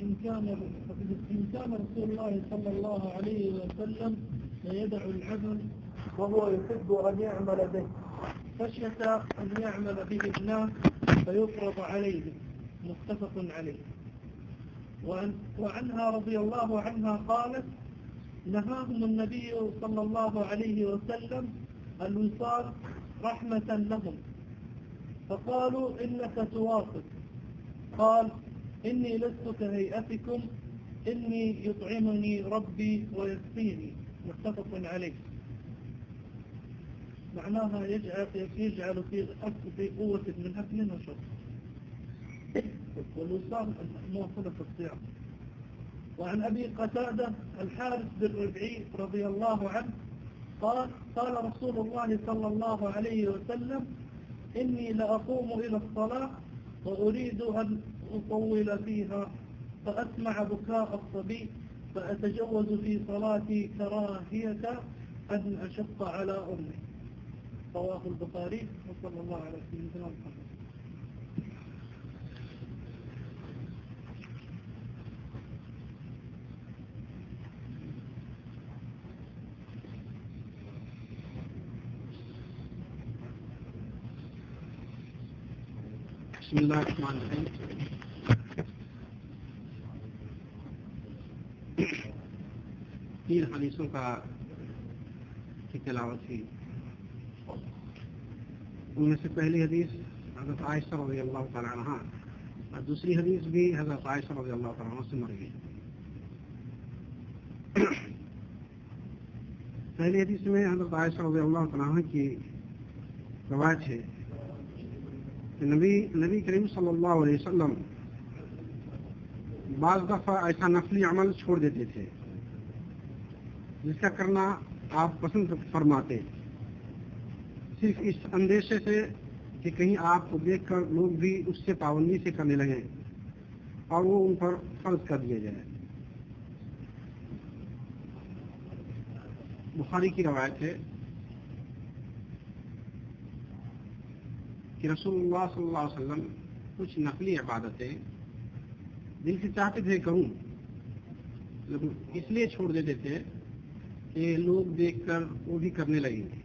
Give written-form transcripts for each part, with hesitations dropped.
إن كان رسول الله صلى الله عليه وسلم ليدع العمل وهو يحب أن يعمل به خشية أن يعمل به الناس فيفرض عليه. متفق عليه. وعنها رضي الله عنها قالت: نهاهم النبي صلى الله عليه وسلم الوصال رحمة لهم، فقالوا: إنك تواصل. قال: إني لست كهيئتكم، إني يطعمني ربي ويسقيني. متفق عليه. معناها يجعل في قوة من أكل وشرب، والوصال موصلة الصيام. وعن أبي قتادة الحارث بن ربعي رضي الله عنه قال: قال رسول الله صلى الله عليه وسلم: إني لأقوم إلى الصلاة وأريد أن أطول فيها فأسمع بكاء الصبي فأتجوز في صلاتي كراهية أن أشق على أمي. رواه البخاري. وصلى الله على سيدنا محمد. بسم الله الرحمن الرحيم. تین حدیثوں کی تلاوت کی. ان میں سے پہلی حدیث حضرت عائشہ رضی اللہ تعالی عنہا اور دوسری حدیث بھی حضرت عائشہ رضی اللہ تعالی عنہ سے مروی ہے. پہلی حدیث میں حضرت عائشہ رضی اللہ تعالی عنہ کی روایت ہے کہ نبی کریم صلی اللہ علیہ وسلم بعض دفعہ ایسا نفلی عمل چھوڑ دیتے تھے جس کا کرنا آپ پسند فرماتے، صرف اس اندیشے سے کہ کہیں آپ کو دیکھ کر لوگ بھی اس سے پابندی سے کرنے لگیں اور وہ ان پر فرض کر دیا جائے. بخاری کی روایت ہے کہ رسول اللہ صلی اللہ علیہ وسلم کچھ نقلی عبادتیں دل سے چاہتے تھے کروں، لیکن اس لیے چھوڑ دیتے تھے کہ لوگ دیکھ کر وہ بھی کرنے لگیں گے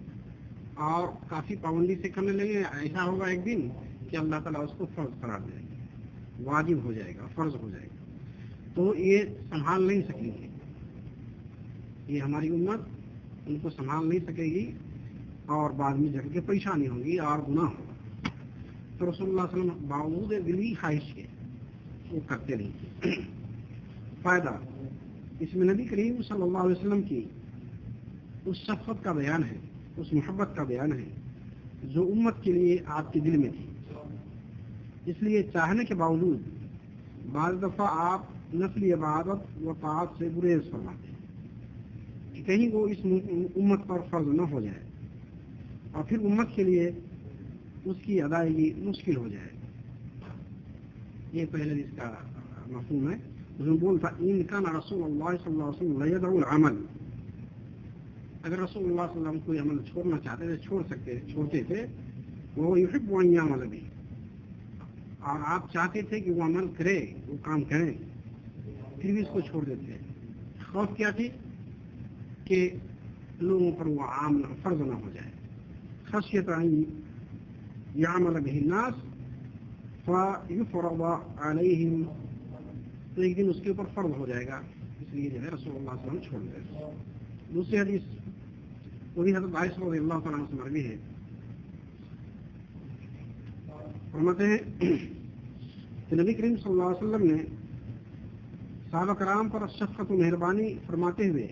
اور کافی پابندی سے کرنے لگیں. ایسا ہوگا ایک دن کہ اللہ تعالیٰ اس کو فرض قرار دے گا، واجب ہو جائے گا، فرض ہو جائے گا. تو یہ سنبھال نہیں سکیں گے، یہ ہماری امت ان کو سنبھال نہیں سکے گی اور بعد میں جا کے پریشانی ہوگی اور گناہ ہوگا. تو رسول اللہ صلی اللہ علیہ وسلم باوجود دلی خواہش کے وہ کرتے نہیں. فائدہ اس میں نبی کریم صلی اللہ علیہ وسلم کی اس شفقت کا بیان ہے، اس محبت کا بیان ہے جو امت کے لیے آپ کے دل میں تھی. اس لیے چاہنے کے باوجود بعض دفعہ آپ نفلی عبادت و طاعت سے گریز فرماتے ہیں کہ کہیں وہ اس امت پر فرض نہ ہو جائے اور پھر امت کے لیے اس کی ادائیگی مشکل ہو جائے. یہ پہلے اس کا مفہوم ہے. اس میں بولتا ان کان رسول اللہ صلی اللہ علیہ وسلم لیدع العمل، اگر رسول اللہ صلی اللہ علیہ وسلم کوئی عمل چھوڑنا چاہتے تھے چھوڑتے تھے. وہ یحب ان یعمل به، اور آپ چاہتے تھے کہ وہ عمل کرے، وہ کام کریں، پھر بھی اس کو چھوڑ دیتے. خوف کیا تھی کہ لوگوں پر وہ عام فرض نہ ہو جائے. خشیت ان یعمل به الناس فیفرض علیہم، تو ایک دن اس کے اوپر فرض ہو جائے گا، اس لیے جو ہے رسول اللہ صلی اللہ علیہ وسلم چھوڑ دیتے. دوسری حدیث وہی حضرت عائشہ رضی اللہ تعالیٰ عنہ سے مروی ہے. فرماتے ہیں کہ نبی کریم صلی اللہ علیہ وسلم نے صحابہ کرام پر شفقت و مہربانی فرماتے ہوئے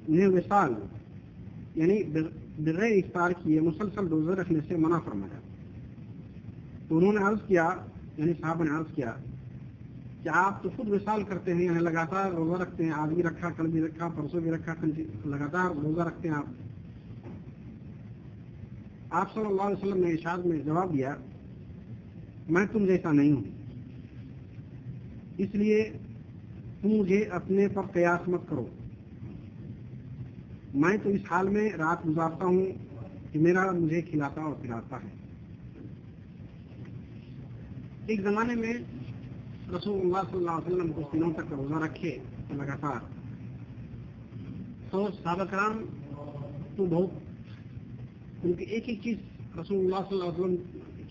انہیں وصال یعنی بغیر افطار کیے مسلسل روزے رکھنے سے منع فرمایا. تو انہوں نے عرض کیا، یعنی صحابہ نے عرض کیا کہ آپ تو خود وصال کرتے ہیں، یعنی لگاتار روزہ رکھتے ہیں، آج بھی رکھا، کل بھی رکھا، پرسوں بھی رکھا، لگاتار روزہ رکھتے ہیں آپ صلی اللہ علیہ وسلم نے ارشاد میں جواب دیا میں تم جیسا نہیں ہوں، اس لیے تم مجھے اپنے پر قیاس مت کرو. میں تو اس حال میں رات گزارتا ہوں کہ میرا مجھے کھلاتا اور پلاتا ہے. ایک زمانے میں رسول اللہ صلی اللہ علیہ وسلم کچھ دنوں تک روزہ رکھے لگاتار، تو صحابہ کرام تو بہت ان کی ایک ایک چیز رسول اللہ صلی اللہ علیہ وسلم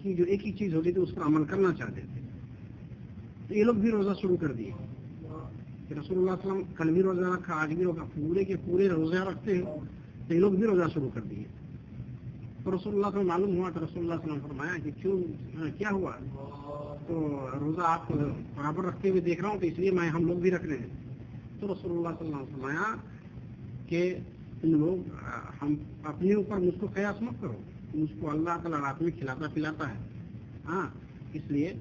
کی جو ایک ایک چیز ہوتی تھی اس پر عمل کرنا چاہتے تھے، تو یہ لوگ بھی روزہ شروع کر دیے کہ رسول اللہ صلی اللہ علیہ وسلم کل بھی روزہ رکھا، آج بھی روزہ، پورے کے پورے روزہ رکھتے ہیں، تو یہ لوگ بھی روزہ شروع کر دیے۔ تو رسول اللہ صلی اللہ علیہ وسلم معلوم ہوا تو رسول اللہ صلی اللہ علیہ وسلم فرمایا کہ کیا ہوا؟ تو روزہ آپ برابر رکھتے ہوئے دیکھ رہا ہوں، تو اس لیے ہم لوگ بھی رکھ رہے ہیں۔ تو رسول اللہ صلی اللہ علیہ وسلم فرمایا کہ تم لوگ ہم اپنے اوپر مجھ کو قیاس مت کرو، مجھ کو اللہ تعالیٰ رات میں کھلاتا پلاتا ہے، ہاں، اس لیے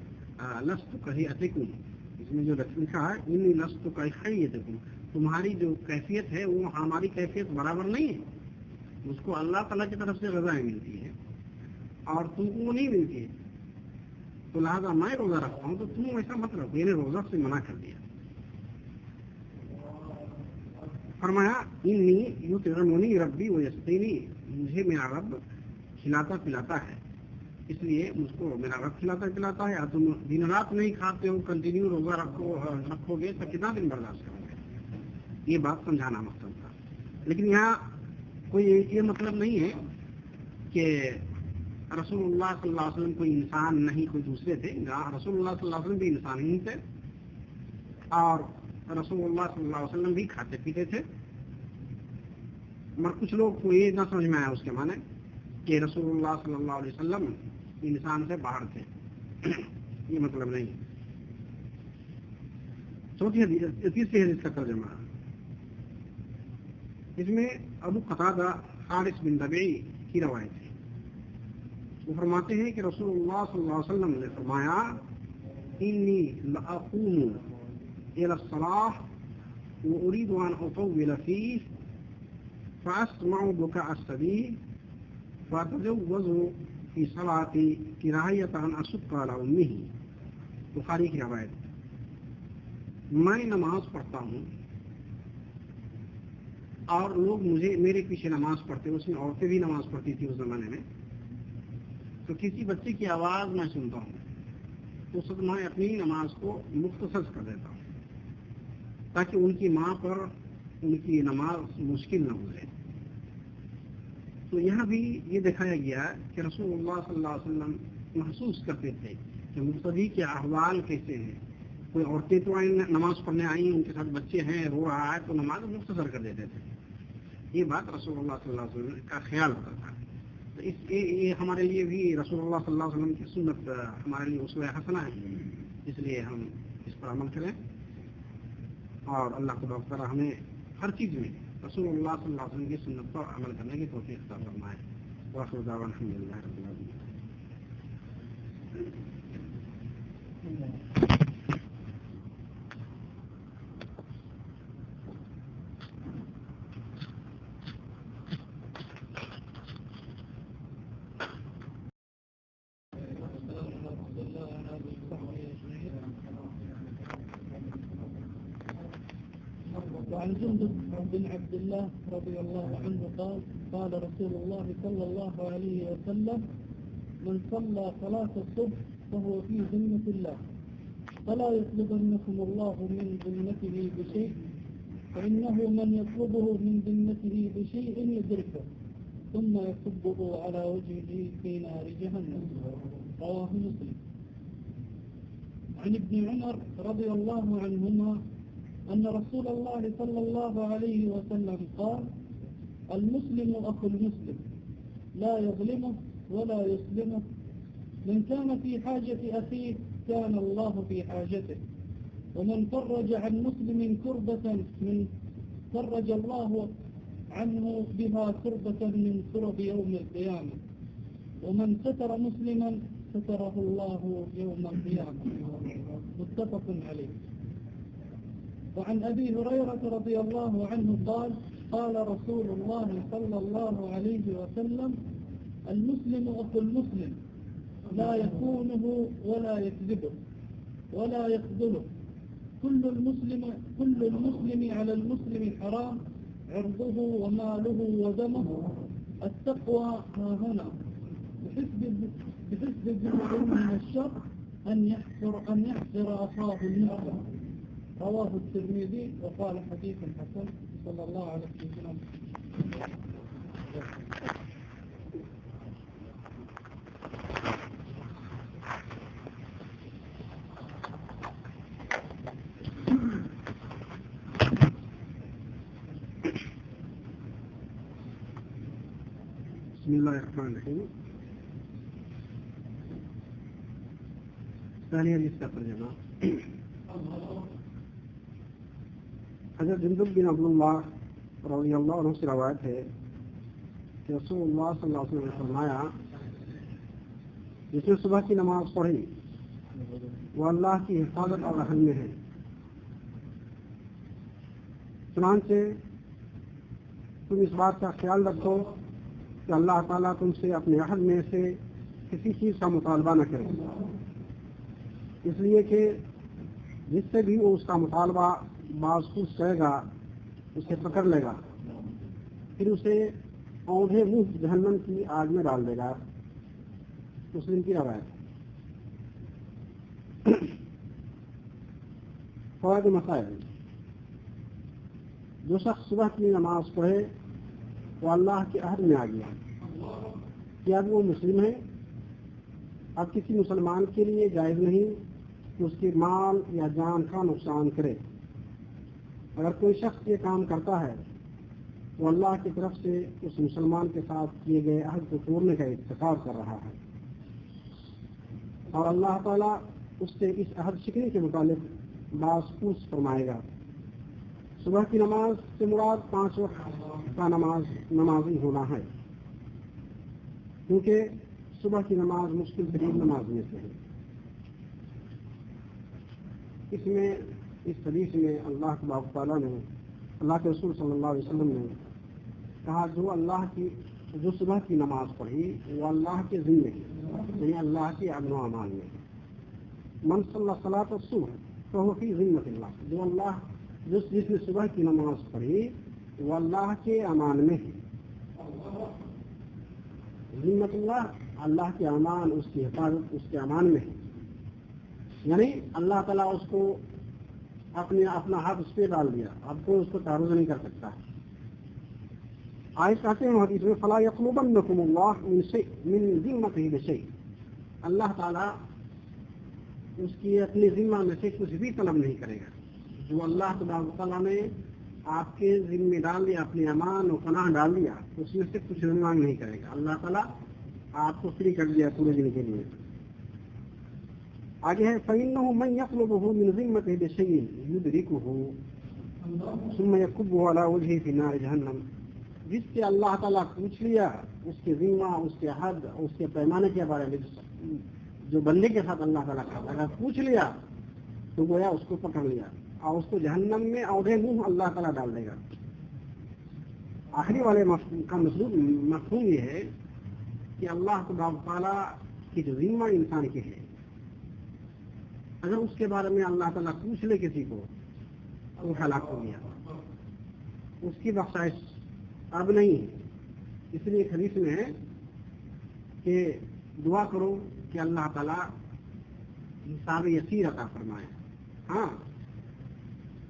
لست کہیئتکم، اس میں جو لکھا ہے انی لست کہیئتکم، تمہاری جو کیفیت ہے وہ ہماری کیفیت برابر نہیں ہے، مجھ کو اللہ تعالیٰ کی طرف سے غذائیں ملتی ہے اور تم کو وہ نہیں ملتی ہے، تو لہٰذا میں روزہ رکھتا ہوں تو تم ایسا مت رکھو، یہ نے روزہ سے منع کر دیا۔ فرمایا انی یطعمنی ربی ویسقینی، مجھے میرا رب کھلاتا پلاتا ہے، اس لیے مجھ کو میرا رب کھلاتا پلاتا ہے، تم دن رات نہیں کھاتے ہو، کنٹینیو روزہ رکھو گے تو کتنا دن برداشت کرو گے؟ یہ بات سمجھانا مقصد تھا۔ لیکن یہاں کوئی یہ مطلب نہیں ہے کہ رسول اللہ صلی اللہ علیہ وسلم کوئی انسان نہیں، کوئی دوسرے تھے، رسول اللہ صلی اللہ علیہ وسلم بھی انسان ہی تھے، اور رسول اللہ صلی اللہ علیہ وسلم بھی کھاتے پیتے تھے، مگر کچھ لوگ کو یہ نہ سمجھ میں آیا اس کے معنی کہ رسول اللہ صلی اللہ علیہ وسلم انسان سے باہر تھے، یہ مطلب نہیں۔ تیسری حدیث کا ترجمہ، اس میں ابو قتادہ حارث بن ربیع کی روایت ہے، وہ فرماتے ہیں کہ رسول اللہ صلی اللہ علیہ وسلم نے فرمایا انی لاقوم الى الصلاة واريد ان اطول فيه فاسمع بكاء الصبي فاتجوز في صلاتي كراهية ان اشق على امه، بخاری کی روایت۔ میں نماز پڑھتا ہوں اور لوگ میرے پیچھے نماز پڑھتے، اس میں عورتیں بھی نماز پڑھتی تھی اس زمانے میں، تو کسی بچے کی آواز میں سنتا ہوں تو اس وقت میں اپنی نماز کو مختصر کر دیتا ہوں تاکہ ان کی ماں پر ان کی نماز مشکل نہ گزرے۔ تو یہاں بھی یہ دکھایا گیا کہ رسول اللہ صلی اللہ علیہ وسلم محسوس کرتے تھے کہ مقتدی کے احوال کیسے ہیں، کوئی عورتیں تو نماز پڑھنے آئیں، ان کے ساتھ بچے ہیں، رو رہا ہے، تو نماز مختصر کر دیتے تھے۔ یہ بات رسول اللہ صلی اللہ علیہ وسلم کا خیال ہوتا تھا، تو یہ ہمارے لیے بھی رسول اللہ صلی اللہ علیہ وسلم کی سنت ہمارے لیے اسوہ حسنہ ہے، اس لیے ہم اس پر عمل کریں، اور اللہ تبارک و تعالیٰ ہمیں ہر چیز میں رسول اللہ صلی اللہ علیہ وسلم کی سنت پر عمل کرنے کی توفیق عطا فرمائے۔ وآخر دعوانا الحمدللہ رب العالمین۔ وعن جندب بن عبد الله رضي الله عنه قال قال رسول الله صلى الله عليه وسلم من صلى صلاة الصبح فهو في ذمة الله فلا يطلبنكم الله من ذمته بشيء فإنه من يطلبه من ذمته بشيء يدركه ثم يصبه على وجهه في نار جهنم، رواه مسلم. عن ابن عمر رضي الله عنهما أن رسول الله صلى الله عليه وسلم قال المسلم أخو المسلم لا يظلمه ولا يسلمه، من كان في حاجة أخيه كان الله في حاجته، ومن فرج عن مسلم كربة فرج الله عنه بها كربة من كرب يوم القيامة، ومن ستر مسلما ستره الله يوم القيامة، متفق عليه. وعن أبي هريرة رضي الله عنه قال قال رسول الله صلى الله عليه وسلم المسلم أخو المسلم لا يخونه ولا يكذبه ولا يخذله، كل المسلم على المسلم حرام، عرضه وماله ودمه، التقوى ها هنا بحسب الجمع من الشر أن يحسر أخاه المسلم. رواه الترمذي وقال حديث حسن. صلى الله عليه وسلم. بسم الله الرحمن الرحيم. ثانيا يستقر جماعة حضرت جندب بن عبداللہ رضی اللہ عنہ سے روایت ہے کہ رسول اللہ صلی اللہ علیہ وسلم نے فرمایا جس نے صبح کی نماز پڑھی وہ اللہ کی حفاظت اور رحم میں ہے. چنانچہ تم اس بات کا خیال رکھو کہ اللہ تعالیٰ تم سے اپنے عہد میں سے کسی چیز کا مطالبہ نہ کرے، اس لیے کہ جس سے بھی وہ اس کا مطالبہ بعض خود کرے گا اسے پکڑ لے گا، پھر اسے اوندھے منہ جہنم کی آگ میں ڈال دے گا. مسلم کی روایت. فوائد مسائل. جو شخص صبح کی نماز پڑھے وہ اللہ کے عہد میں آ گیا کہ اب وہ مسلم ہے. اب کسی مسلمان کے لیے جائز نہیں کہ اس کے مال یا جان کا نقصان کرے. اگر کوئی شخص یہ کام کرتا ہے تو اللہ کی طرف سے اس مسلمان کے ساتھ کیے گئے عہد کو توڑنے کا اتفاق کر رہا ہے، اور اللہ تعالیٰ اس سے اس عہد شکنی کے متعلق باز پوچھ فرمائے گا. صبح کی نماز سے مراد 5 وقت کا نمازی ہونا ہے، کیونکہ صبح کی نماز مشکل ترین نماز میں سے ہے. اس حدیث میں اللہ تبارک تعالیٰ نے، اللہ کے رسول صلی اللہ علیہ وسلم نے کہا جو صبح کی نماز پڑھی وہ اللہ کے ذمے یعنی اللہ کے عمل و اعمال میں. من صلی صلاۃ الصبح فهو فی ذمۃ اللہ. جس نے صبح کی نماز پڑھی وہ اللہ کے امان میں ہے. ذمۃ اللہ کے امان، اس کی حفاظت اس کے امان میں ہے، یعنی اللہ تعالیٰ اس کو اپنا ہاتھ اس پہ ڈال دیا، اب کوئی اس کو تعرض نہیں کر سکتا. آئے کہتے ہیں حدیث میں فلا یطلبنکم اللہ من ذمتہ بشیء. اللہ تعالیٰ اس کی اپنی ذمہ میں سے کچھ بھی طلب نہیں کرے گا. جو اللہ تبارک تعالیٰ نے آپ کے ذمہ ڈال دیا، اپنے امان و پناہ ڈال دیا، اس میں سے کچھ مانگ نہیں کرے گا. اللہ تعالیٰ آپ کو فری کر دیا پورے دن کے لیے. آگے ہے فَإِنَّهُ مَنْ يَطْلُبُهُ مِنْ ذِمَّتِهِ بِشَيْءٍ يُدْرِكُهُ ثُمَّ يَكُبُّهُ عَلَى وَجْهِهِ فِي نَارِ جَهَنَّمَ. جس سے اللہ تعالیٰ پوچھ لیا اس کے ذمہ، اس کے حد، اس کے پیمانے کے بارے میں، جو بندے کے ساتھ اللہ تعالیٰ کا اگر پوچھ لیا تو گویا اس کو پکڑ لیا اور اس کو جہنم میں اوندھے منہ اللہ تعالیٰ ڈال دے گا. آخری والے کا مفہوم یہ ہے کہ اللہ تبارک تعالیٰ کی جو ذمہ انسان کی ہے، اگر اس کے بارے میں اللہ تعالیٰ پوچھ لے کسی کو وہ ہلاک ہو گیا، اس کی بخشائش اب نہیں ہے. اس لیے ایک حدیث میں ہے کہ دعا کرو کہ اللہ تعالیٰ حساب یسیر عطا فرمائے. ہاں،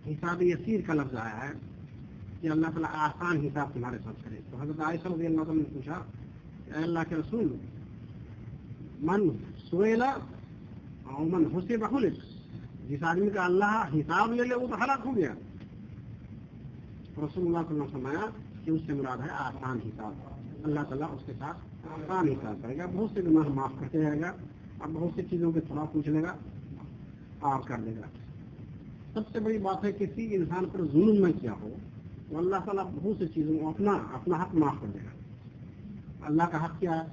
حساب یسیر کا لفظ آیا ہے کہ اللہ تعالیٰ آسان حساب تمہارے ساتھ کرے. تو حضرت عائشہ رضی اللہ عنہ نے پوچھا اے اللہ کے رسول، من سوئلا اور من حسب خلق، جس آدمی کا اللہ حساب لے لے وہ تو ہلاک ہو گیا. رسول اللہ صلی اللہ علیہ وسلم فرمایا کہ اس سے مراد ہے آسان حساب. اللہ تعالیٰ اس کے ساتھ آسان حساب کرے گا، بہت سے گناہ معاف کرتے رہے گا اور بہت سی چیزوں کے تھوڑا پوچھ لے گا اور کر لے گا. سب سے بڑی بات ہے کسی انسان پر ظلم نہ کیا ہو تو اللہ تعالیٰ بہت سی چیزوں کو اپنا حق معاف کر دے گا. اللہ کا حق کیا ہے؟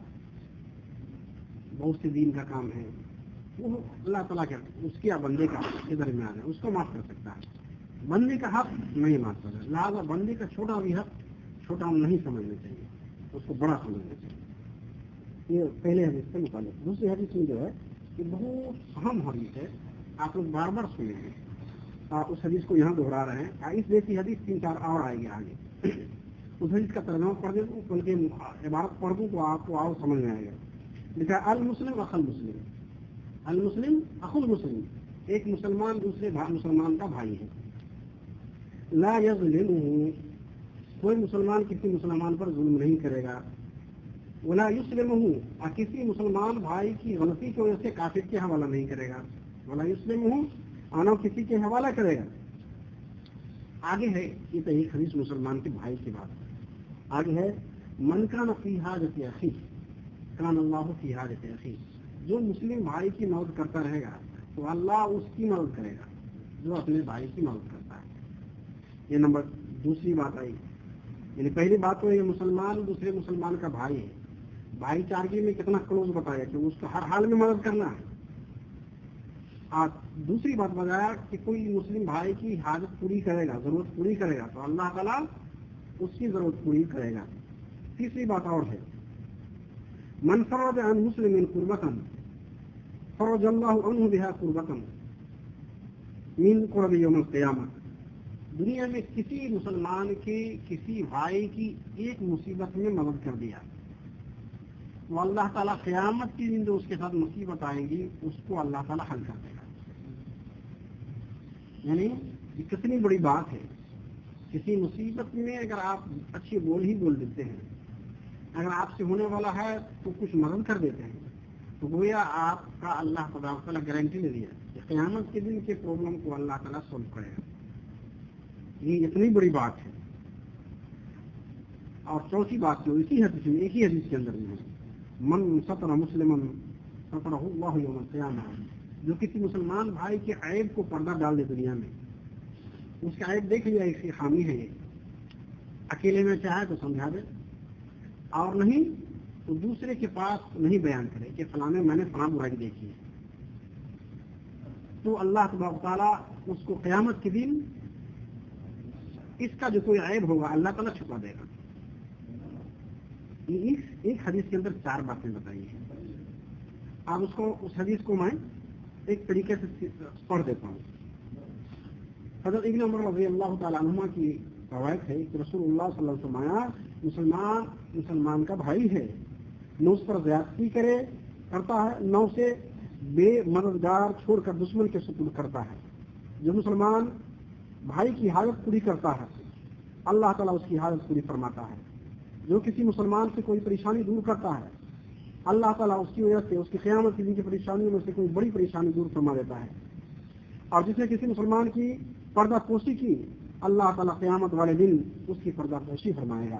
بہت سے دین کا کام ہے، وہ اللہ تعالیٰ کے اس کے بندے کا حق کے درمیان ہے، اس کو معاف کر سکتا ہے. بندے کا حق نہیں معاف کرتا، لہٰذا بندے کا چھوٹا بھی حق چھوٹا نہیں سمجھنا چاہیے، اس کو بڑا سمجھنا چاہیے. یہ پہلے حدیث سے متعلق. دوسری حدیث میں جو ہے کہ بہت اہم حدیث ہے، آپ لوگ بار بار سنیں گے. اس حدیث کو یہاں دہرا رہے ہیں. اس جیسی حدیث 3-4 اور آئے گی آگے. اس حدیث کا ترجمہ پڑھ دیں تو بلکہ عبارت پڑھ دوں تو آپ کو اور سمجھ میں آئے گا. لکھا المسلم اخل مسلم، المسلم اخو المسلم، ایک مسلمان دوسرے مسلمان کا بھائی ہے. لا یظلمہ، کوئی مسلمان کسی مسلمان پر ظلم نہیں کرے گا. ولا یسلمہ، اور کسی مسلمان بھائی کی غلطی کی وجہ سے کافر کے حوالہ نہیں کرے گا. ولا یسلمہ، آنا کسی کے حوالہ کرے گا. آگے ہے یہ تو ایک حدیث مسلمان کے بھائی کی بات. آگے ہے من کان فی حاجت اخیہ کان اللہ فی حاجت اخیہ، جو مسلم بھائی کی مدد کرتا رہے گا تو اللہ اس کی مدد کرے گا جو اپنے بھائی کی مدد کرتا ہے. یہ نمبر دوسری بات آئی. یعنی پہلی بات تو یہ مسلمان دوسرے مسلمان کا بھائی ہے. بھائی چارگی میں کتنا کلوز بتایا کہ اس کو ہر حال میں مدد کرنا ہے. اور دوسری بات بتایا کہ کوئی مسلم بھائی کی حاجت پوری کرے گا، ضرورت پوری کرے گا تو اللہ تعالیٰ اس کی ضرورت پوری کرے گا. تیسری بات اور ہے من فرج عن مسلم قربۃ فرج اللہ عنہ بہا قربۃ من قرب یوم القیامہ. دنیا میں کسی مسلمان کے کسی بھائی کی ایک مصیبت میں مدد کر دیا وہ اللہ تعالیٰ قیامت کے دن جو اس کے ساتھ مصیبت آئے گی اس کو اللہ تعالیٰ حل کر دے گا. یعنی یہ کتنی بڑی بات ہے. کسی مصیبت میں اگر آپ اچھی بول ہی بول دیتے ہیں، اگر آپ سے ہونے والا ہے تو کچھ مدد کر دیتے ہیں تو گویا آپ کا اللہ تعالیٰ گارنٹی نے دیا کہ قیامت کے دن کے پرابلم کو اللہ تعالیٰ سولو کرے گا. یہ اتنی بڑی بات ہے. اور چوتھی بات جو اسی حدیث میں ایک ہی حدیث کے اندر میں ہے من ستر مسلما سترہ اللہ یوم القیامہ، جو کسی مسلمان بھائی کے عیب کو پردہ ڈال دے دنیا میں، اس کا عیب دیکھ لیا اس کی خامی ہے، یہ اکیلے میں چاہے تو سمجھا دے اور نہیں تو دوسرے کے پاس نہیں بیان کرے کہ فلاں میں نے فلاں برائی دیکھی ہے، تو اللہ تبارک تعالیٰ اس کو قیامت کے دن اس کا جو کوئی عیب ہوگا اللہ تعالیٰ چھپا دے گا. ایک حدیث کے اندر 4 باتیں بتائی ہیں. اب اس حدیث کو میں ایک طریقے سے پڑھ دیتا ہوں. حضرت ابن عمر رضی اللہ تعالیٰ عنہما کی روایت ہے کہ رسول اللہ صلی اللہ علیہ وسلم مسلمان کا بھائی ہے، نہ اس پر زیادتی کرتا ہے نہ اسے بے مددگار چھوڑ کر دشمن کے سپرد کرتا ہے. جو مسلمان بھائی کی حاجت پوری کرتا ہے اللہ تعالیٰ اس کی حاجت پوری فرماتا ہے. جو کسی مسلمان سے کوئی پریشانی دور کرتا ہے اللہ تعالیٰ اس کی وجہ سے اس کی قیامت کے دن کی پریشانیوں میں سے کوئی بڑی پریشانی دور فرما دیتا ہے. اور جس نے کسی مسلمان کی پردہ پوشی کی اللہ تعالیٰ قیامت والے دن اس کی پردہ پوشی فرمائے گا.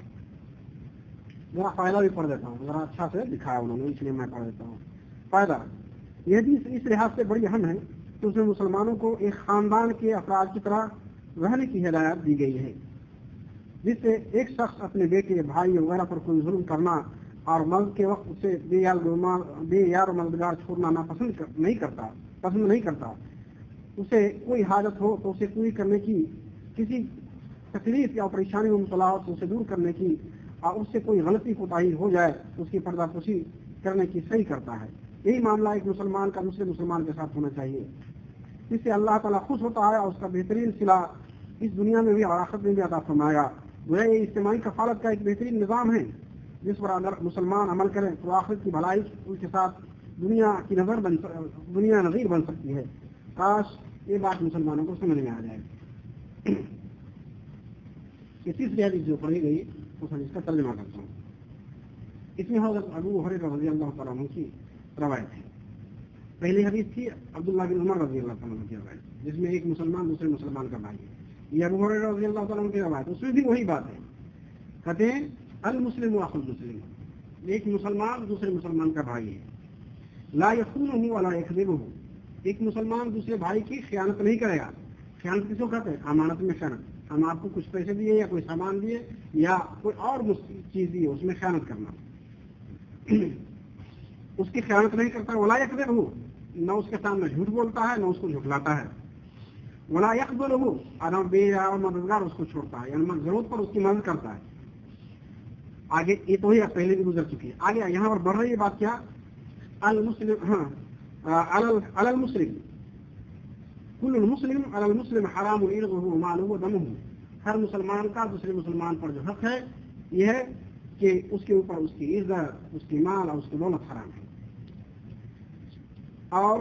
ذرا فائدہ بھی پڑھ دیتا ہوں، ذرا اچھا سے دکھایا انہوں نے اس لیے میں پڑھ دیتا ہوں. فائدہ یہ بھی اس لحاظ سے بڑی اہم ہے کہ اس میں مسلمانوں کو ایک خاندان کے افراد کی طرح رہنے کی ہدایت دی گئی ہے، جس سے ایک شخص اپنے بیٹے بھائی وغیرہ پر کوئی ظلم کرنا اور مرض کے وقت اسے بے یار مددگار چھوڑنا پسند نہیں کرتا. اسے کوئی حاجت ہو تو اسے پوری کرنے کی، کسی تکلیف یا پریشانی میں مبتلا ہو تو اسے دور کرنے کی، اور اس سے کوئی غلطی کوتاہی ہو جائے تو اس کی پردہ پوشی کرنے کی صحیح کرتا ہے. یہی معاملہ ایک مسلمان کا دوسرے مسلمان کے ساتھ ہونا چاہیے. اس سے اللہ تعالیٰ خوش ہوتا ہے اور اس کا بہترین صلہ اس دنیا میں بھی اور آخرت میں بھی عطا فرمائے گا. یہ اجتماعی کفالت کا ایک بہترین نظام ہے جس پر اگر مسلمان عمل کریں تو آخرت کی بھلائی ان کے ساتھ دنیا نظیر بن سکتی ہے. کاش یہ بات مسلمانوں کو سمجھ میں آ جائے. تیسری حدیث جو پڑھی گئی اس حدیث کا ترجمہ کرتا ہوں. اس میں حضرت ابو ہریرہ رضی اللہ تعالیٰ عنہ کی روایت ہے. پہلی حدیث تھی عبداللہ بن عمر رضی اللہ تعالیٰ عنہ کی روایت جس میں ایک مسلمان دوسرے مسلمان کا بھائی ہے. یہ ابو ہریرہ رضی اللہ تعالیٰ عنہ کی روایت، اس میں بھی وہی بات ہے. کہتے ہیں المسلم اخو المسلم، ایک مسلمان دوسرے مسلمان کا بھائی ہے. لا یخونہ ولا یکذبہ، ایک مسلمان دوسرے بھائی کی خیانت نہیں کرے گا. خیانت کس کو کہتے ہیں؟ امانت میں خیانت. ہم آپ کو کچھ پیسے دیے یا کوئی سامان دیے یا کوئی اور چیز دی اس میں خیانت کرنا، اس کی خیانت نہیں کرتا. ولا یکذبہ، نہ اس کے سامنے جھوٹ بولتا ہے نہ اس کو جھٹلاتا ہے. ولا یقبلہ، اور بے یار مددگار اس کو چھوڑتا ہے، یعنی ضرورت پر اس کی مدد کرتا ہے. آگے یہ تو ہی پہلے بھی گزر چکی ہے. آگے یہاں پر بڑھ رہی ہے بات کیا؟ المسلم علی المسلم کل المسلم علی المسلم حرام عرضہ ومالہ ودمہ، ہر مسلمان کا دوسرے مسلمان پر جو حق ہے یہ ہے کہ اس کے اوپر اس کی عزت، اس کی مال اور اس کی دولت حرام ہے. اور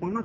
5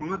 5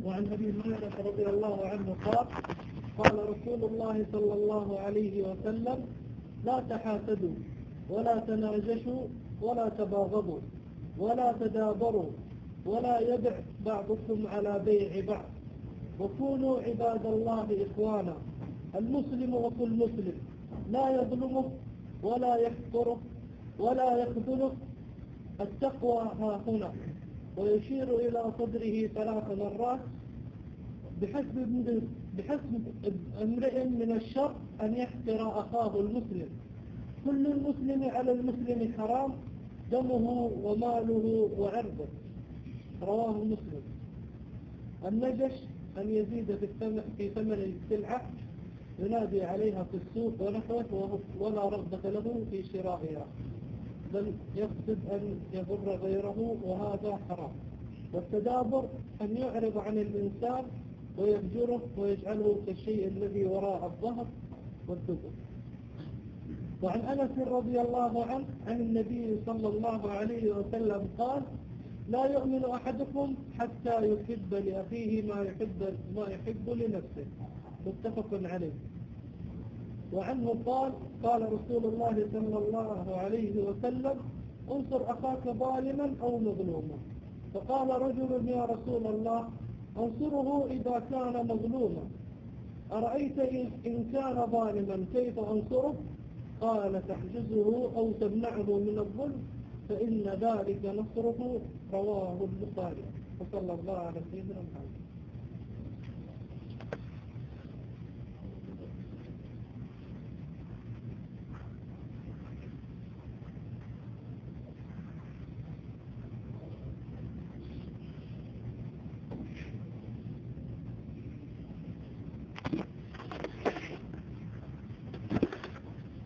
وعن أبي هريرة رضي الله عنه قال قال رسول الله صلى الله عليه وسلم لا تحاسدوا ولا تناجشوا ولا تباغضوا ولا تدابروا ولا يبع بعضكم على بيع بعض وكونوا عباد الله إخوانا المسلم وكل مسلم لا يظلمه ولا يحقره ولا يخذله التقوى ها هنا ويشير إلى صدره 3 مرات بحسب امرئ من الشر أن يحقر أخاه المسلم كل المسلم على المسلم حرام دمه وماله وعرضه رواه مسلم. النجش أن يزيد في ثمن السلعة ينادي عليها في السوق ونحوه ولا رغبة له في شرائها، بل يقصد أن يضر غيره، وهذا حرام. والتدابر أن يعرض عن الإنسان ويهجره ويجعله كالشيء الذي وراء الظهر والدبر. وعن أنس رضي الله عنه عن النبي صلى الله عليه وسلم قال: لا يؤمن أحدكم حتى يحب لأخيه ما يحب لنفسه. متفق عليه. وعنه قال: قال رسول الله صلى الله عليه وسلم: انصر أخاك ظالما أو مظلوما. فقال رجل: يا رسول الله، انصره إذا كان مظلوما، أرأيت إن كان ظالما كيف أنصره؟ قال: تحجزه أو تمنعه من الظلم، فإن ذلك نصره. رواه البخاري. وصلى الله على سيدنا محمد.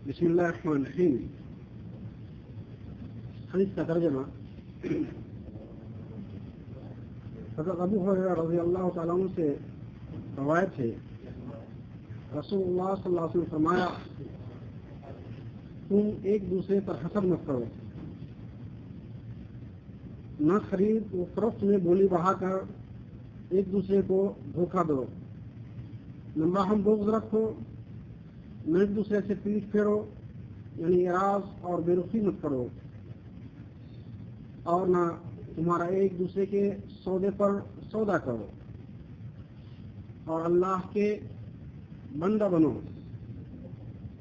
بسم الله الرحمن الرحیم. حدیث کا ترجمہ. حضرت ابو ہریرہ رضی اللہ تعالیٰ عنہ سے روایت ہے، رسول اللہ صلی اللہ علیہ وسلم فرمایا: تم ایک دوسرے پر حسد مت کرو، نہ خرید و فروخت میں بولی بڑھا کر ایک دوسرے کو دھوکہ دو، نہ باہم بغض رکھو، نہ ایک دوسرے سے پیٹھ پھیرو، یعنی اعراض اور بے رخی مت کرو، اور نہ تمہارا ایک دوسرے کے سودے پر سودا کرو، اور اللہ کے بندہ بنو.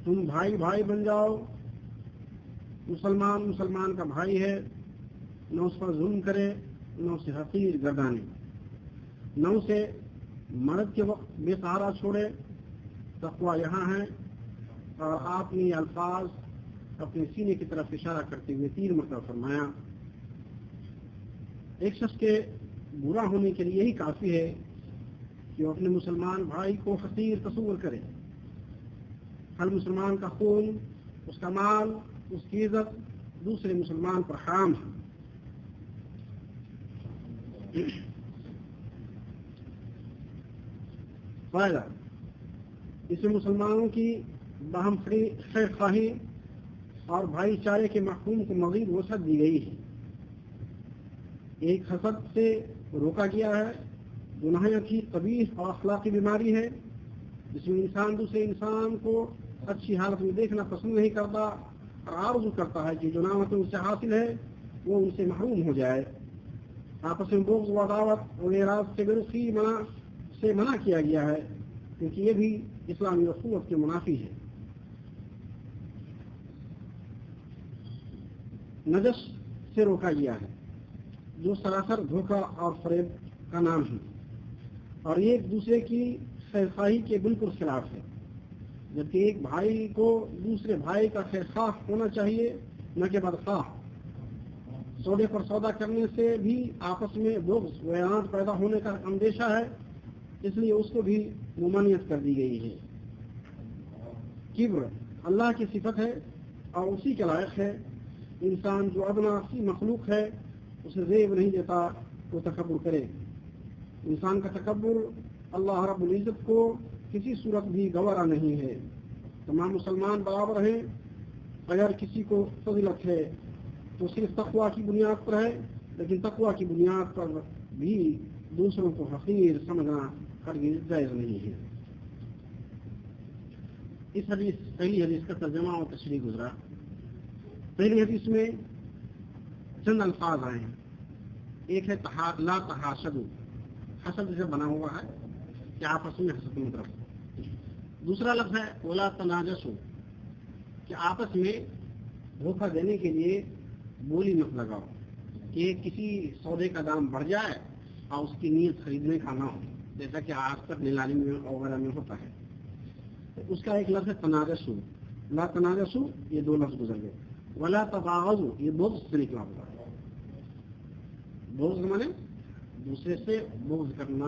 تم بھائی بھائی بن جاؤ. مسلمان مسلمان کا بھائی ہے، نہ اس پر ظلم کرے، نہ اسے حقیر گردانے، نہ اسے مرض کے وقت بے سہارا چھوڑے. تقویٰ یہاں ہے. اور آپ نے یہ الفاظ اپنے سینے کی طرف اشارہ کرتے ہوئے 3 مرتبہ فرمایا. ایک شخص کے برا ہونے کے لیے یہی کافی ہے کہ وہ اپنے مسلمان بھائی کو حقیر تصور کرے. ہر مسلمان کا خون، اس کا مال، اس کی عزت دوسرے مسلمان پر حرام ہے. فائدہ: اس میں مسلمانوں کی باہم خیر خواہی اور بھائی چارے کے مفہوم کو مزید وسعت دی گئی ہے. ایک حسد سے روکا گیا ہے. گناہ کی قبیح اور اخلاقی بیماری ہے جس میں انسان دوسرے انسان کو اچھی حالت میں دیکھنا پسند نہیں کرتا اور آرزو کرتا ہے کہ جو نعمتیں اس سے حاصل ہے وہ ان سے محروم ہو جائے. آپس میں بغض و عداوت اور اعراض سے بے رخی سے منع کیا گیا ہے، کیونکہ یہ بھی اسلامی اخوت کے منافی ہے. نجس سے روکا گیا ہے جو سراسر دھوکہ اور فریب کا نام ہے، اور یہ ایک دوسرے کی خیر خواہی کے بالکل خلاف ہے. جبکہ ایک بھائی کو دوسرے بھائی کا خیر خواہ ہونا چاہیے، نہ کہ بدخواہ. سودے پر سودا کرنے سے بھی آپس میں بغض و عناد پیدا ہونے کا اندیشہ ہے، اس لیے اس کو بھی ممانعت کر دی گئی ہے. کبر اللہ کی صفت ہے اور اسی کے لائق ہے. انسان جو ادنا سی مخلوق ہے اسے زیب نہیں دیتا وہ تکبر کرے. انسان کا تکبر اللہ رب العزت کو کسی صورت بھی گوارا نہیں ہے. تمام مسلمان برابر ہیں. اگر کسی کو فضیلت ہے تو صرف تقویٰ کی بنیاد پر ہے، لیکن تقویٰ کی بنیاد پر بھی دوسروں کو حقیر سمجھنا ہرگز جائز نہیں ہے. اس پہلی حدیث کا ترجمہ اور تشریح گزرا. پہلی حدیث میں چند الفاظ آئے ہیں. ایک ہے لا تحاسدوا، حسد سے بنا ہوا ہے کہ آپس میں حسد مت رکھو. دوسرا لفظ ہے ولا تناجسوا، کہ آپس میں دھوکہ دینے کے لیے بولی مت لگاؤ، کہ کسی سودے کا دام بڑھ جائے اور اس کی نیت خریدنے کا نہ ہو، جیسا کہ آج تک نیلامی میں وغیرہ میں ہوتا ہے. اس کا ایک لفظ ہے تناجسوا. لا تناجسوا یہ 2 لفظ گزر گئے. ولا تباغضوا یہ بغض سے نکلا ہوا ہے. بغض مانے دوسرے سے بغض کرنا،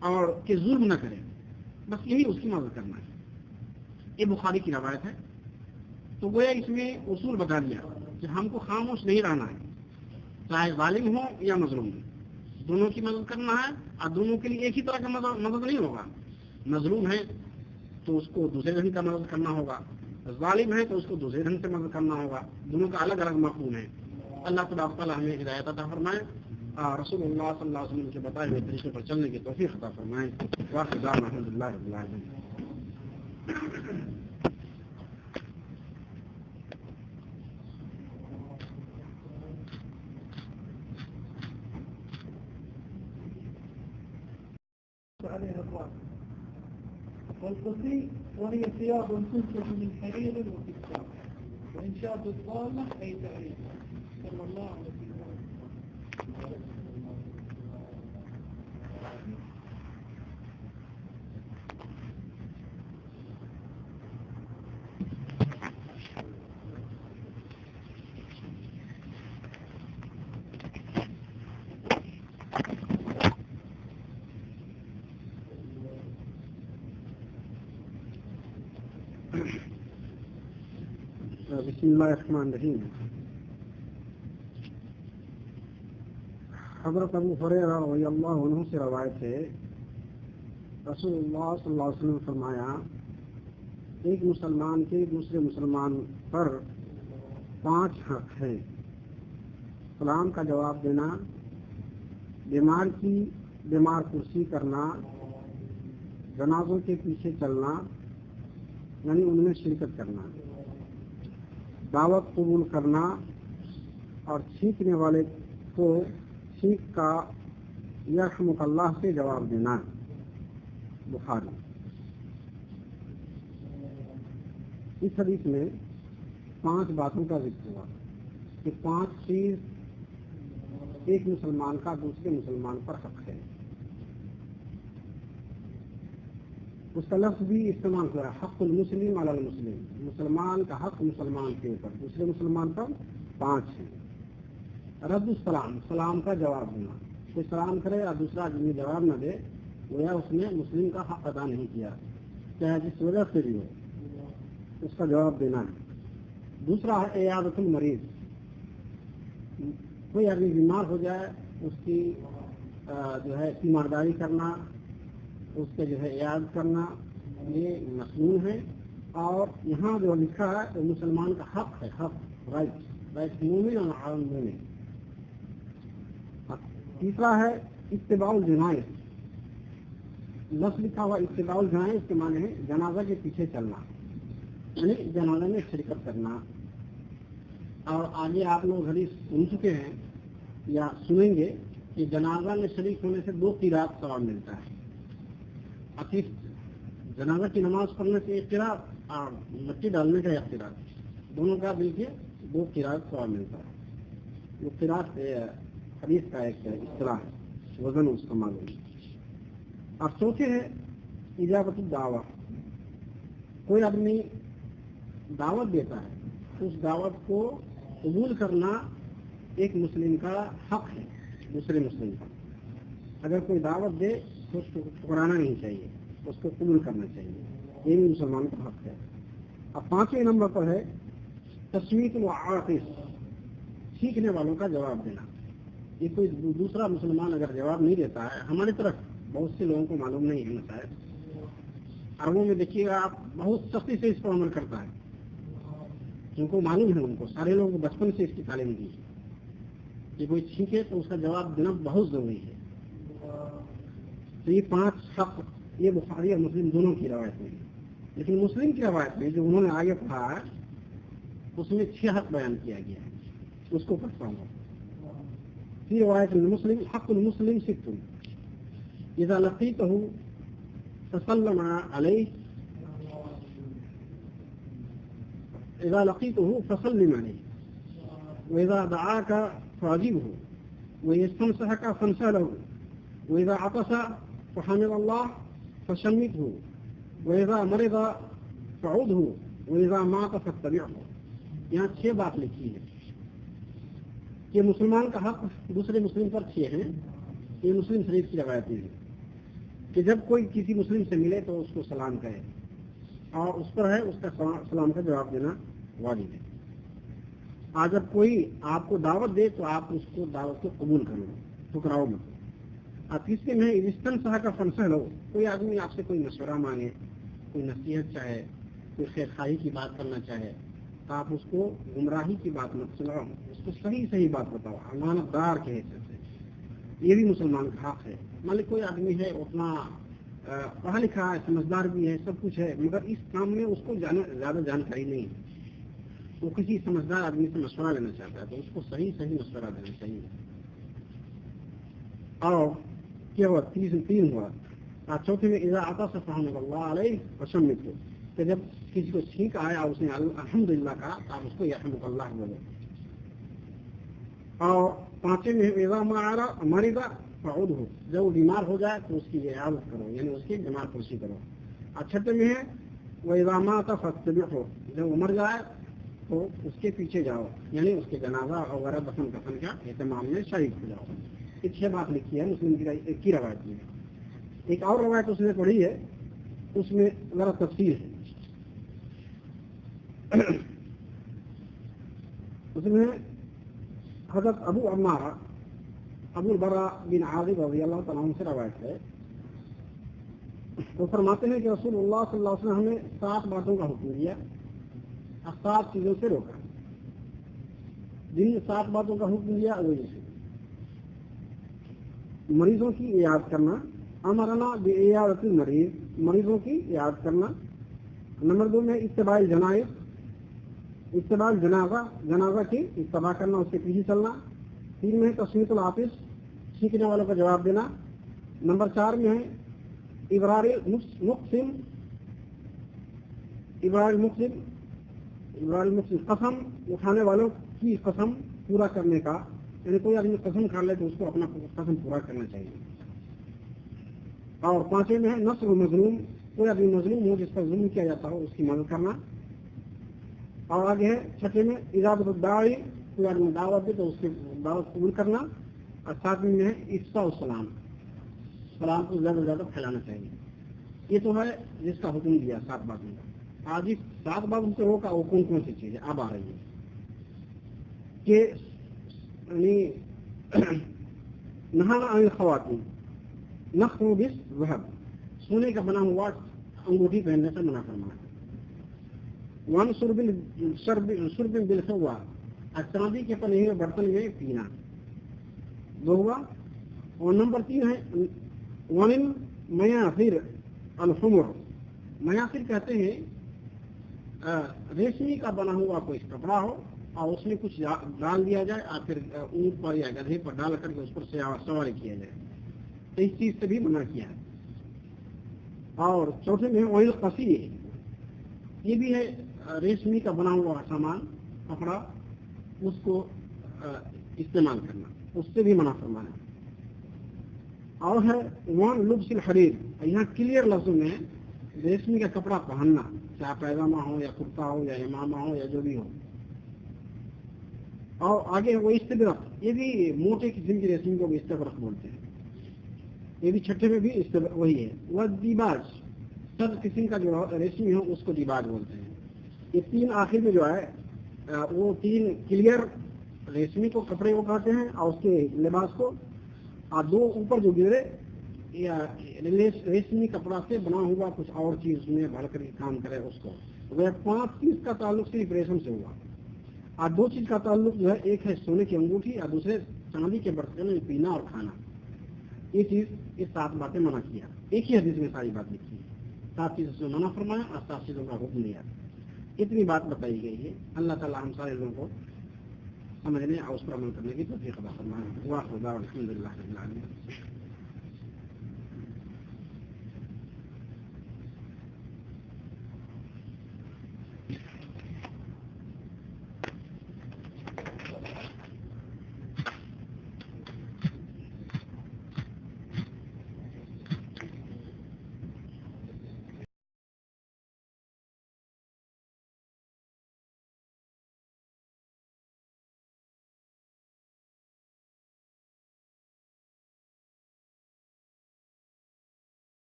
اور کہ ظلم نہ کرے، بس یہی اس کی مدد کرنا ہے. یہ بخاری کی روایت ہے. تو گویا اس میں اصول بتا دیا کہ ہم کو خاموش نہیں رہنا ہے، چاہے ظالم ہو یا مظلوم ہو، دونوں کی مدد کرنا ہے. اور دونوں کے لیے ایک ہی طرح کا مدد نہیں ہوگا. مظلوم ہے تو اس کو دوسرے ڈھنگ کا مدد کرنا ہوگا، ظالم ہے تو اس کو دوسرے ڈھنگ سے مدد کرنا ہوگا. دونوں کا الگ الگ مفہوم ہے. اللہ تبارک و تعالیٰ ہمیں ہدایت عطا فرمائے اور رسول اللہ صلی اللہ علیہ وسلم کے بتائے ہوئے طریقے پر چلنے کی توفیق عطا فرمائے. واخر دعوانا الحمدللہ رب العالمین. عليها الرأس والقصي وهي ثياب تنسج من حرير وكتاب، وإن شاءت الضالة أي تعريف. صلى الله عليه وسلم. بسم اللہ الرحمن الرحیم. حضرت ابو ہریرہ رضی اللہ عنہ سے روایت ہے، رسول اللہ صلی اللہ علیہ وسلم نے فرمایا ایک مسلمان کے دوسرے مسلمان پر 5 حق ہیں. سلام کا جواب دینا، بیمار کرسی کرنا، جنازوں کے پیچھے چلنا یعنی ان میں شرکت کرنا، دعوت قبول کرنا اور چھینکنے والے کو چھینک کا یرحمک اللہ سے جواب دینا. بخاری. اس حدیث میں 5 باتوں کا ذکر ہوا کہ 5 چیز ایک مسلمان کا دوسرے مسلمان پر حق ہے. اس کا لفظ بھی استعمال ہوا، حق المسلم علی المسلم، مسلمان کا حق مسلمان کے اوپر دوسرے مسلمان پر 5 ہے. رد السلام، سلام کا جواب دینا. کوئی سلام کرے اور دوسرا آدمی جواب نہ دے گویا اس نے مسلم کا حق ادا نہیں کیا، چاہے جس وجہ سے بھی ہو، اس کا جواب دینا ہے. دوسرا ہے عیادت المریض. کوئی آدمی بیمار ہو جائے اس کی جو ہے تیمارداری کرنا، اس کے جو ہے عیاد کرنا، یہ مسنون ہے. اور یہاں جو لکھا ہے وہ مسلمان کا حق ہے، حق رائٹ مومن اور عام مومن. تیسرا ہے اتباع الجنائز. لفظ لکھا ہوا اتباع الجنائز کے معنی ہے جنازہ کے پیچھے چلنا، یعنی جنازہ میں شرکت کرنا. اور آگے آپ لوگ حدیث سن چکے ہیں یا سنیں گے کہ جنازہ میں شریک ہونے سے 2 قرات ثواب ملتا ہے. عقیق جنازہ کی نماز پڑھنے سے 1 قرات اور مٹی ڈالنے کا 1 قرات، دونوں کا مل کے 2 قرات ثواب ملتا ہے. وہ قرات حدیث کا ایک اصطلاح ہے، وزن اس کا معلوم. اور چوتھے ہے اجابت الدعوہ. کوئی آدمی دعوت دیتا ہے، اس دعوت کو قبول کرنا ایک مسلم کا حق ہے دوسرے مسلم کا. اگر کوئی دعوت دے تو اس کو ٹھکرانا نہیں چاہیے، اس کو قبول کرنا چاہیے. یہ بھی مسلمان کا حق ہے. اب 5ویں نمبر پر ہے تسمیت العاطف، سیکھنے والوں کا جواب دینا. یہ کوئی دوسرا مسلمان اگر جواب نہیں دیتا ہے، ہماری طرف بہت سے لوگوں کو معلوم نہیں ہے مسائل. عربوں میں دیکھیے گا آپ بہت سختی سے اس پر عمل کرتا ہے، جن کو معلوم ہے، ان کو سارے لوگوں کو بچپن سے اس کی تعلیم دی کہ کوئی چھینکے تو اس کا جواب دینا بہت ضروری ہے. تو یہ 5 حق یہ بخاری اور مسلم دونوں کی روایت میں ہے. لیکن مسلم کی روایت میں جو انہوں نے آگے پڑھا ہے اس میں 6 حق بیان کیا گیا ہے. اس کو پڑھتا ہوں. فی روایت المسلم حق المسلم 6 اذا لقیته فسلم علیہ، اذا لقیته فسلم علیہ، واذا دعاك فاجبه، واذا استنصحك فانصح له، واذا عطس فحمد الله فشمته، واذا مرض فعوده، واذا مات فاتبعه. یہاں 6 بات لکھی ہے کہ مسلمان کا حق دوسرے مسلم پر 6 ہیں. یہ مسلم شریف کی روایت ہے کہ جب کوئی کسی مسلم سے ملے تو اس کو سلام کرے، اور اس پر ہے اس کا سلام کا جواب دینا واجب ہے۔ آج جب کوئی آپ کو دعوت دے تو آپ اس کو دعوت کو قبول کر لو، ٹھکراؤ مت۔ آپ کس کے میں رشتن صاحب کا فنسہ لو، کوئی آدمی آپ سے کوئی مشورہ مانگے، کوئی نصیحت چاہے، کوئی خیر خواہی کی بات کرنا چاہے، تو آپ اس کو گمراہی کی بات مت سناؤ، اس کو صحیح بات بتاؤ امانت دار کے حیثیت سے۔ یہ بھی مسلمان کا حق ہے۔ مان کوئی آدمی ہے اتنا پڑھا لکھا ہے، سمجھدار بھی ہے، سب کچھ ہے، مگر اس کام میں اس کو زیادہ جانکاری نہیں ہے، وہ کسی سمجھدار آدمی سے مشورہ لینا چاہتا ہے تو اس کو صحیح مشورہ دینا چاہیے۔ اور کیا ہوا؟ تین ہوا۔ چوتھے میں اذا عطس فحمد اللہ علیہ وشمته، کہ جب کسی کو چھینک آیا اور اس نے الحمدللہ کہا تو آپ اس کو یرحمک اللہ بولو۔ اور پانچویں میں اذا مرض فعوده، جب وہ بیمار ہو جائے تو اس کی عیادت کرو، یعنی اس کی بیمار پرسی کرو۔ اور چھٹے میں ہے واذا مات فاتبعه، جب وہ مر جائے تو اس کے پیچھے جاؤ، یعنی اس کے جنازہ وغیرہ دفن کفن کا اہتمام میں شریک ہو جاؤ۔ یہ 6 بات لکھی ہے مسلم کی روایت میں۔ ایک اور روایت اس نے پڑھی ہے، اس میں ذرا تفصیل ہے۔ اس میں حضرت ابو عمارہ ابو البراء بن عازب رضی اللہ تعالیٰ عنہ سے روایت ہے، وہ فرماتے ہیں کہ رسول اللہ صلی اللہ علیہ وسلم نے 7 باتوں کا حکم دیا اور 7 چیزوں سے روکا۔ جن 7 باتوں کا حکم دیا وہ یہ ہے: مریضوں کی عیادت کرنا، امرنا بعیادت المریض، مریضوں کی عیادت کرنا۔ نمبر 2 میں اتباع الجنائز، اتباع الجنازہ، جنازہ کی اتباع کرنا، اس کے پیچھے چلنا۔ 3 میں تسمیت العاطس، سیکھنے والوں کا جواب دینا۔ نمبر 4 میں ہے ابرار المقسم، قسم اٹھانے والوں کی قسم پورا کرنے کا، یعنی کوئی آدمی قسم کھا لے تو اس کو اپنا قسم پورا کرنا چاہیے۔ اور 5 میں ہے نصر المظلوم، کوئی آدمی مظلوم ہو جس پر ظلم کیا جاتا ہو اس کی مدد کرنا۔ اور آگے ہے 6 میں اجابت الداعی، کوئی آدمی دعوت دے تو اس کی دعوت قبول کرنا۔ اور 7 میں ہے افشاء السلام، سلام کو زیادہ سے زیادہ پھیلانا چاہیے۔ یہ تو ہے جس کا حکم دیا 7 باتوں کا۔ آج اس 7 باتوں سے روکا وہ کون سی چیز ہے اب آ رہی ہے کہ نہانا عن الخواتین نخرو بالذهب، سونے کا بنا ہوا انگوٹھی پہننے سے منع فرمایا۔ وان شرب بالخوا، چاندی کے پنے ہوئے برتن میں پینا 2 ہوا۔ اور نمبر 3 ہے ومن میاثر الحمر، میاثر کہتے ہیں ریشمی کا بنا ہوا کوئی کپڑا ہو اور اس میں کچھ ڈال دیا جائے اور پھر اونٹ پر یا گدھے پر ڈال کر کے اس پر سواری کیا جائے، تو اس چیز سے بھی منع کیا ہے۔ اور 4 میں آئل قصی، یہ بھی ہے ریشمی کا بنا ہوا سامان کپڑا، اس کو استعمال کرنا، اس سے بھی منع فرمانا۔ اور ہے وان لبس الحریر، یہاں کلیئر لفظوں میں ریشمی کا کپڑا پہننا، چاہے پیجامہ ہو یا کرتا ہو یا امامہ ہو یا جو بھی ہو۔ اور آگے وہ استبرق، یہ بھی موٹے قسم کی ریشمی کو بھی استبرق بولتے ہیں، یہ بھی 6 میں بھی وہی ہے۔ وہ دیباج، سب قسم کا جو ریشمی ہو اس کو دیباج بولتے ہیں۔ یہ 3 آخر میں جو ہے وہ 3 کلیئر ریشمی کو کپڑے وہ کہتے ہیں اور اس کے لباس کو، اور 2 اوپر جو گرے یا ریشمی کپڑا سے بنا ہوا کچھ اور چیز میں بھر کر کام کرے اس کو۔ وہ 5 چیز کا تعلق صرف ریشم سے ہوا، اور 2 چیز کا تعلق جو ہے ایک ہے سونے کی انگوٹھی اور دوسرے چاندی کے برتن میں پینا اور کھانا۔ یہ چیز یہ 7 باتیں منع کیا، ایک ہی حدیث میں ساری بات لکھی ہے، 7 چیزوں سے منع فرمایا اور 7 چیزوں کا حکم دیا، اتنی بات بتائی گئی ہے۔ اللہ تعالیٰ ہم سارے لوگوں کو سمجھنے اور اس پر عمل کرنے کی توفیق عطا فرمائے۔ واخر دعوانا الحمدللہ رب العالمین۔